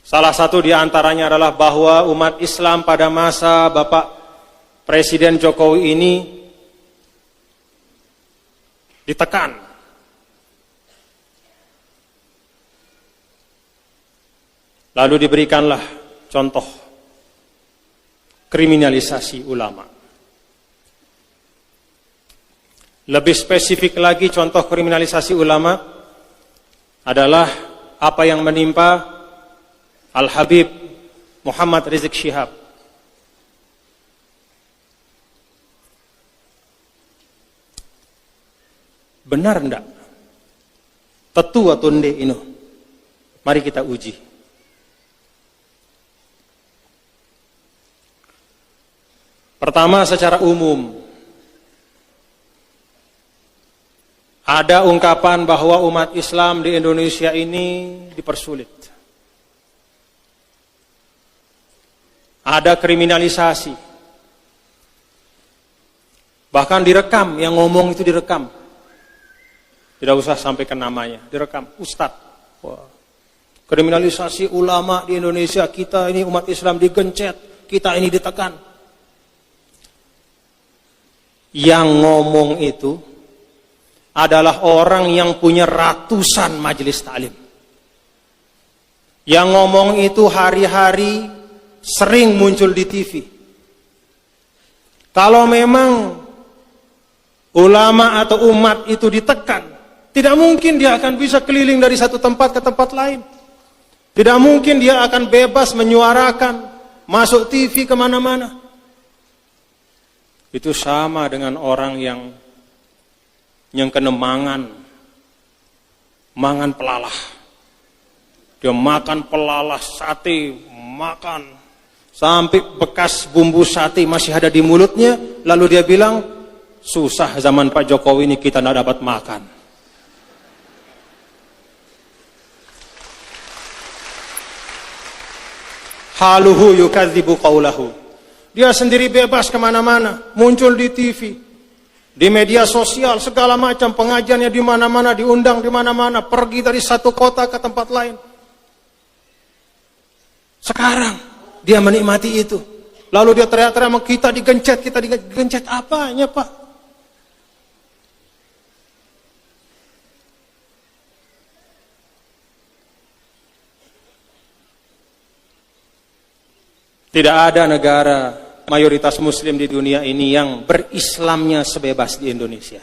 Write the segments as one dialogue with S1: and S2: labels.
S1: Salah satu di antaranya adalah bahwa umat Islam pada masa Bapak Presiden Jokowi ini ditekan. Lalu diberikanlah contoh kriminalisasi ulama. Lebih spesifik lagi, contoh kriminalisasi ulama adalah apa yang menimpa Al-Habib Muhammad Rizik Syihab. Benar enggak? Tetu atau nde ini? Mari kita uji. Pertama, secara umum, ada ungkapan bahwa umat Islam di Indonesia ini dipersulit. Ada kriminalisasi. Bahkan direkam, yang ngomong itu direkam. Tidak usah sampaikan namanya, direkam. Ustadz. Wah. Kriminalisasi ulama di Indonesia, kita ini umat Islam digencet, kita ini ditekan. Yang ngomong itu adalah orang yang punya ratusan majelis taklim. Yang ngomong itu hari-hari sering muncul di TV. Kalau memang ulama atau umat itu ditekan, tidak mungkin dia akan bisa keliling dari satu tempat ke tempat lain. Tidak mungkin dia akan bebas menyuarakan, masuk TV kemana-mana. Itu sama dengan orang yang kena mangan pelalah. Dia makan pelalah sate, makan sampai bekas bumbu sate masih ada di mulutnya, lalu dia bilang, susah zaman Pak Jokowi ini kita tidak dapat makan. Haluhu yukadzibu qawlahu. Dia sendiri bebas kemana-mana, muncul di TV, di media sosial, segala macam pengajiannya di mana-mana, diundang di mana-mana, pergi dari satu kota ke tempat lain. Sekarang dia menikmati itu, lalu dia teriak-teriak, kita digencet apanya Pak? Tidak ada negara mayoritas muslim di dunia ini yang berislamnya sebebas di Indonesia.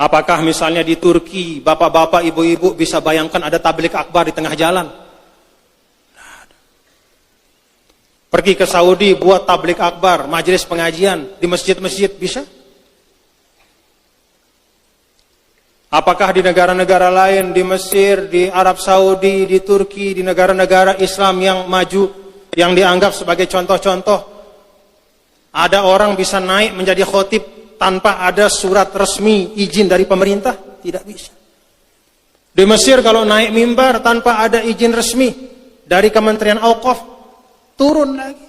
S1: Apakah misalnya di Turki, bapak-bapak, ibu-ibu bisa bayangkan ada tablik akbar di tengah jalan? Pergi ke Saudi buat tablik akbar, majelis pengajian di masjid-masjid, bisa? Apakah di negara-negara lain, di Mesir, di Arab Saudi, di Turki, di negara-negara Islam yang maju, yang dianggap sebagai contoh-contoh, ada orang bisa naik menjadi khotib tanpa ada surat resmi izin dari pemerintah? Tidak bisa. Di Mesir kalau naik mimbar tanpa ada izin resmi dari Kementerian Auqaf, turun lagi.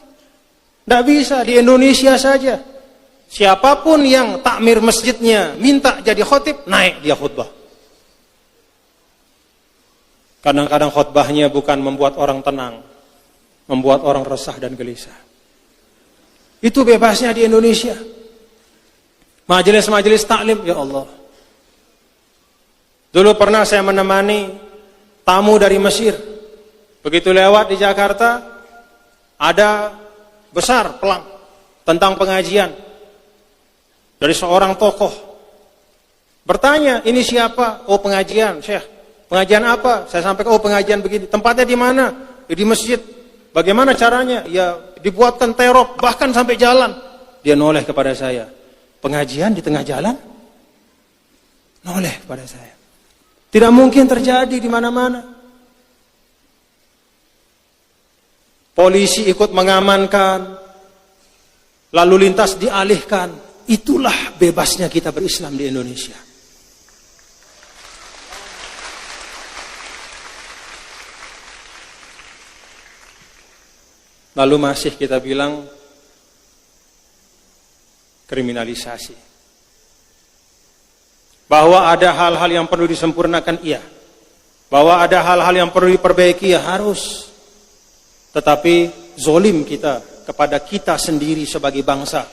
S1: Tidak bisa. Di Indonesia saja, siapapun yang takmir masjidnya minta jadi khotib, naik dia khutbah. Kadang-kadang khutbahnya bukan membuat orang tenang, membuat orang resah dan gelisah. Itu bebasnya di Indonesia. Majelis-majelis taklim, ya Allah. Dulu pernah saya menemani tamu dari Mesir. Begitu lewat di Jakarta, ada besar pelang tentang pengajian dari seorang tokoh. Bertanya, ini siapa? Oh, pengajian, Syekh. Pengajian apa? Saya sampaikan, oh, pengajian begini. Tempatnya di mana? Di masjid. Bagaimana caranya? Ya, dibuatkan terop, bahkan sampai jalan. Dia noleh kepada saya. Pengajian di tengah jalan? Noleh kepada saya. Tidak mungkin terjadi di mana-mana. Polisi ikut mengamankan, lalu lintas dialihkan. Itulah bebasnya kita berislam di Indonesia. Lalu masih kita bilang kriminalisasi. Bahwa ada hal-hal yang perlu disempurnakan, iya. Bahwa ada hal-hal yang perlu diperbaiki, ya harus. Tetapi zolim kita kepada kita sendiri sebagai bangsa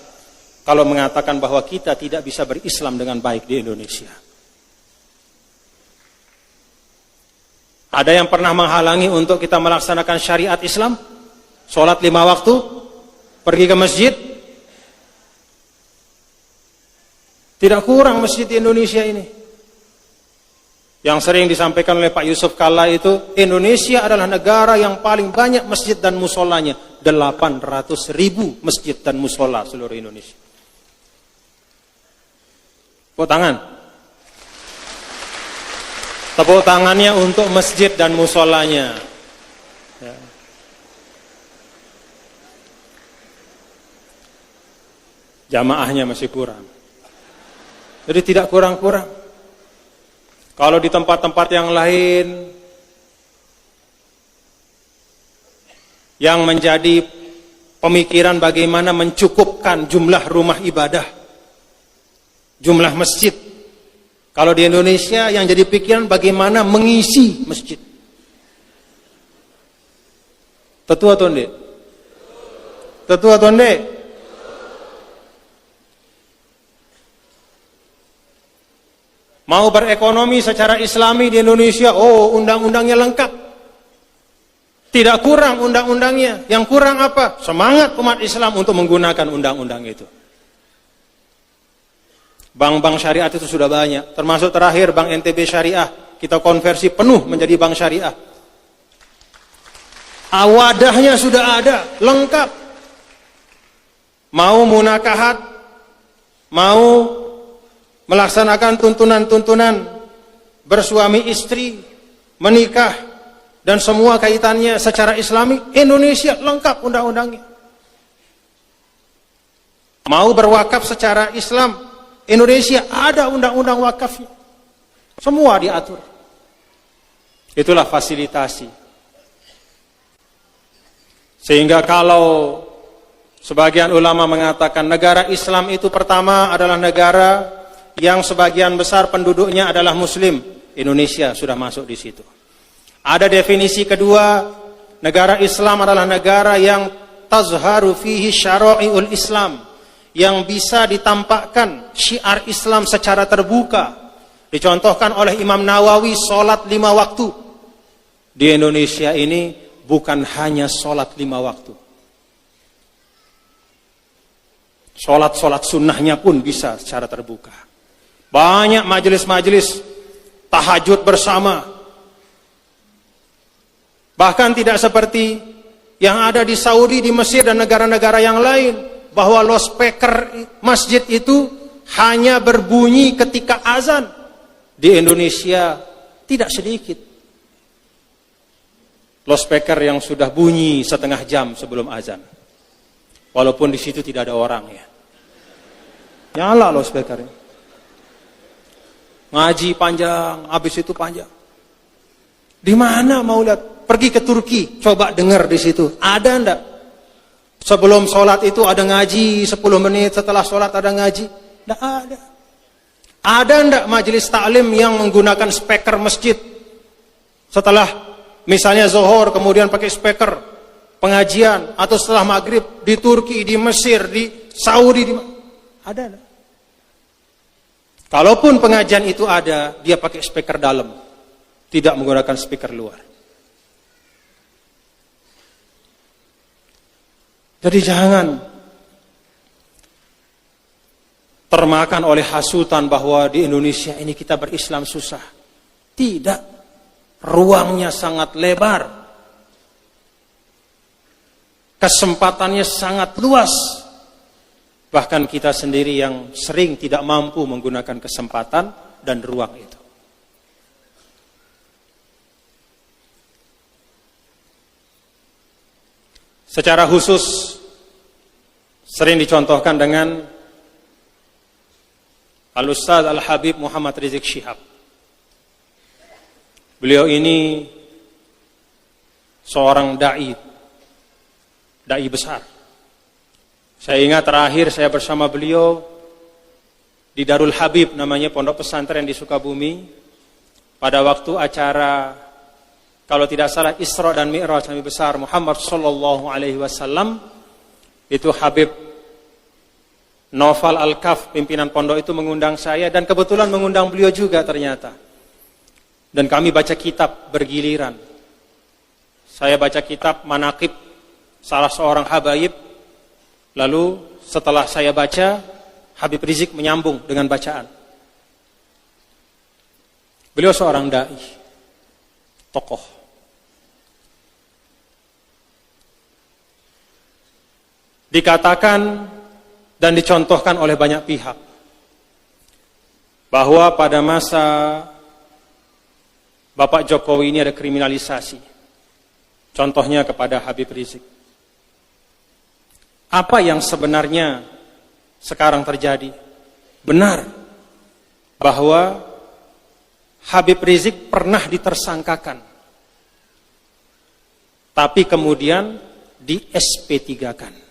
S1: kalau mengatakan bahwa kita tidak bisa berislam dengan baik di Indonesia. Ada yang pernah menghalangi untuk kita melaksanakan syariat Islam? Sholat 5 waktu, pergi ke masjid. Tidak kurang masjid di Indonesia ini. Yang sering disampaikan oleh Pak Yusuf Kalla itu, Indonesia adalah negara yang paling banyak masjid dan musolanya. 800.000 masjid dan musola seluruh Indonesia. Tepuk tangan. Tepuk tangannya untuk masjid dan musolanya. Ya. Jamaahnya masih kurang. Jadi tidak kurang-kurang. Kalau di tempat-tempat yang lain yang menjadi pemikiran bagaimana mencukupkan jumlah rumah ibadah, jumlah masjid. Kalau di Indonesia yang jadi pikiran bagaimana mengisi masjid. Tetua tonde. Tetua tonde. Mau berekonomi secara Islami di Indonesia, oh undang-undangnya lengkap. Tidak kurang undang-undangnya. Yang kurang apa? Semangat umat Islam untuk menggunakan undang-undang itu. Bank-bank syariat itu sudah banyak. Termasuk terakhir Bank NTB Syariah. Kita konversi penuh menjadi bank syariah. Wadahnya sudah ada, lengkap. Mau munakahat, mau melaksanakan tuntunan-tuntunan bersuami istri, menikah, dan semua kaitannya secara Islami, Indonesia lengkap undang-undangnya. Mau berwakaf secara Islam, Indonesia ada undang-undang wakafnya. Semua diatur. Itulah fasilitasi. Sehingga kalau sebagian ulama mengatakan negara Islam itu pertama adalah negara yang sebagian besar penduduknya adalah Muslim, Indonesia sudah masuk di situ. Ada definisi kedua, negara Islam adalah negara yang tazharu fihi syara'iul Islam, yang bisa ditampakkan syiar Islam secara terbuka. Dicontohkan oleh Imam Nawawi, sholat 5 waktu. Di Indonesia ini bukan hanya sholat 5 waktu. Sholat-sholat sunnahnya pun bisa secara terbuka. Banyak majelis-majelis tahajud bersama. Bahkan tidak seperti yang ada di Saudi, di Mesir, dan negara-negara yang lain. Bahwa loudspeaker masjid itu hanya berbunyi ketika azan. Di Indonesia tidak sedikit loudspeaker yang sudah bunyi setengah jam sebelum azan. Walaupun di situ tidak ada orang ya. Nyala loudspeakernya. Ngaji panjang, habis itu panjang. Di mana mau lihat? Pergi ke Turki, coba dengar di situ. Ada enggak? Sebelum sholat itu ada ngaji 10 menit, setelah sholat ada ngaji. Enggak ada. Ada enggak majelis taklim yang menggunakan speaker masjid? Setelah misalnya zuhur kemudian pakai speaker pengajian, atau setelah maghrib di Turki, di Mesir, di Saudi, ada enggak? Kalaupun pengajian itu ada, dia pakai speaker dalam, tidak menggunakan speaker luar. Jadi jangan termakan oleh hasutan bahwa di Indonesia ini kita berislam susah. Tidak, ruangnya sangat lebar, kesempatannya sangat luas. Bahkan kita sendiri yang sering tidak mampu menggunakan kesempatan dan ruang itu. Secara khusus sering dicontohkan dengan Al-Ustaz Al-Habib Muhammad Rizik Syihab. Beliau ini seorang da'i besar. Saya ingat terakhir saya bersama beliau di Darul Habib, namanya pondok pesantren di Sukabumi, pada waktu acara kalau tidak salah Isra dan Mi'raj Nabi besar Muhammad sallallahu alaihi wasallam, itu Habib Naufal Al-Kaf, pimpinan pondok itu mengundang saya, dan kebetulan mengundang beliau juga ternyata. Dan kami baca kitab bergiliran. Saya baca kitab Manaqib salah seorang habaib, lalu setelah saya baca, Habib Rizik menyambung dengan bacaan. Beliau seorang dai, tokoh. Dikatakan dan dicontohkan oleh banyak pihak bahwa pada masa Bapak Jokowi ini ada kriminalisasi. Contohnya kepada Habib Rizik. Apa yang sebenarnya sekarang terjadi? Benar bahwa Habib Rizik pernah ditersangkakan, tapi kemudian di SP3-kan.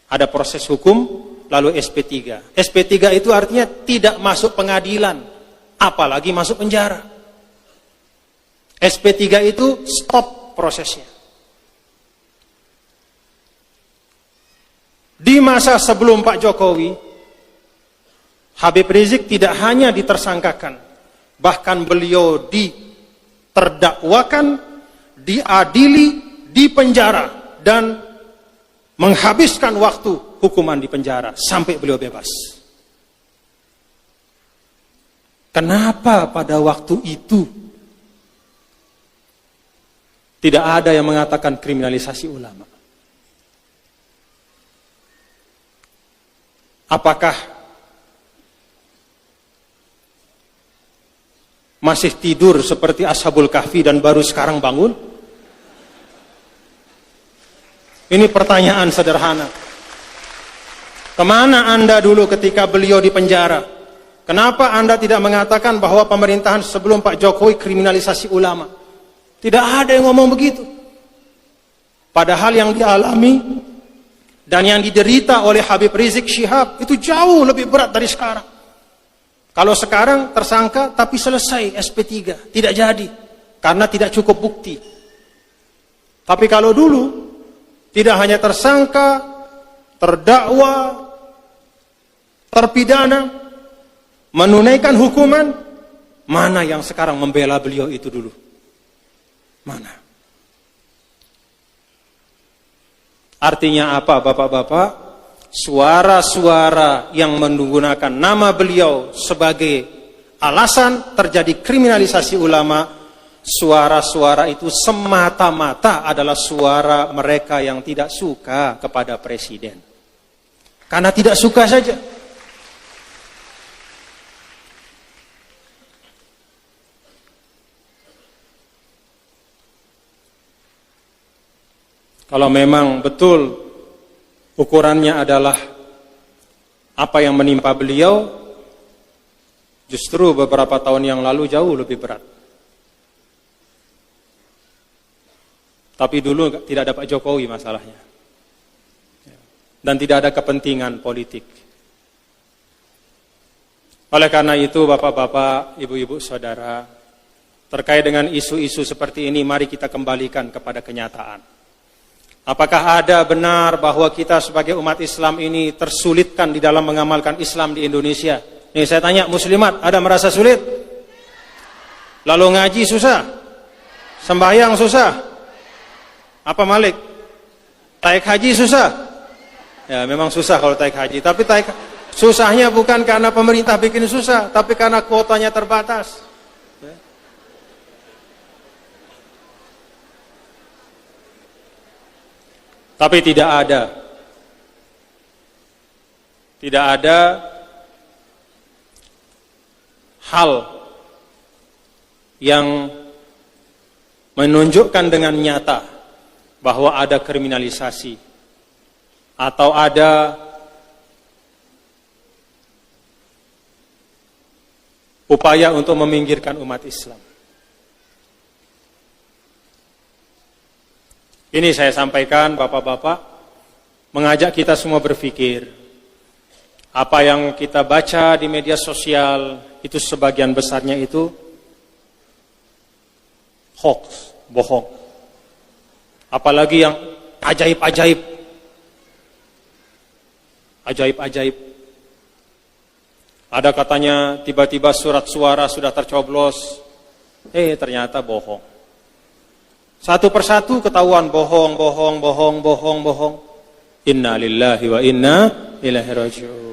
S1: Ada proses hukum, lalu SP3. SP3 itu artinya tidak masuk pengadilan, apalagi masuk penjara. SP3 itu stop prosesnya. Di masa sebelum Pak Jokowi, Habib Rizik tidak hanya ditersangkakan, bahkan beliau diterdakwakan, diadili, dipenjara, dan menghabiskan waktu hukuman di penjara sampai beliau bebas. Kenapa pada waktu itu tidak ada yang mengatakan kriminalisasi ulama? Apakah masih tidur seperti Ashabul Kahfi dan baru sekarang bangun? Ini pertanyaan sederhana. Kemana Anda dulu ketika beliau di penjara? Kenapa Anda tidak mengatakan bahwa pemerintahan sebelum Pak Jokowi kriminalisasi ulama? Tidak ada yang ngomong begitu. Padahal yang dialami dan yang diderita oleh Habib Rizik Syihab itu jauh lebih berat dari sekarang. Kalau sekarang tersangka tapi selesai SP3, tidak jadi karena tidak cukup bukti. Tapi kalau dulu tidak hanya tersangka, terdakwa, terpidana, menunaikan hukuman, mana yang sekarang membela beliau itu dulu? Mana? Artinya apa, Bapak-bapak? Suara-suara yang menggunakan nama beliau sebagai alasan terjadi kriminalisasi ulama, suara-suara itu semata-mata adalah suara mereka yang tidak suka kepada presiden. Karena tidak suka saja. Kalau memang betul ukurannya adalah apa yang menimpa beliau, justru beberapa tahun yang lalu jauh lebih berat. Tapi dulu tidak ada Pak Jokowi masalahnya. Dan tidak ada kepentingan politik. Oleh karena itu, Bapak-bapak, Ibu-ibu, Saudara, terkait dengan isu-isu seperti ini, mari kita kembalikan kepada kenyataan. Apakah ada benar bahwa kita sebagai umat Islam ini tersulitkan di dalam mengamalkan Islam di Indonesia? Nih saya tanya, muslimat, ada merasa sulit? Lalu ngaji susah? Sembahyang susah? Apa Malik? Taik haji susah? Ya memang susah kalau taik haji. Tapi susahnya bukan karena pemerintah bikin susah, tapi karena kuotanya terbatas. Tapi tidak ada hal yang menunjukkan dengan nyata bahwa ada kriminalisasi atau ada upaya untuk meminggirkan umat Islam. Ini saya sampaikan, Bapak-bapak, mengajak kita semua berpikir. Apa yang kita baca di media sosial, itu sebagian besarnya itu hoax, bohong. Apalagi yang ajaib-ajaib. Ajaib-ajaib. Ada katanya tiba-tiba surat suara sudah tercoblos. Ternyata bohong. Satu persatu ketahuan bohong. Inna lillahi wa inna ilaihi raji'un.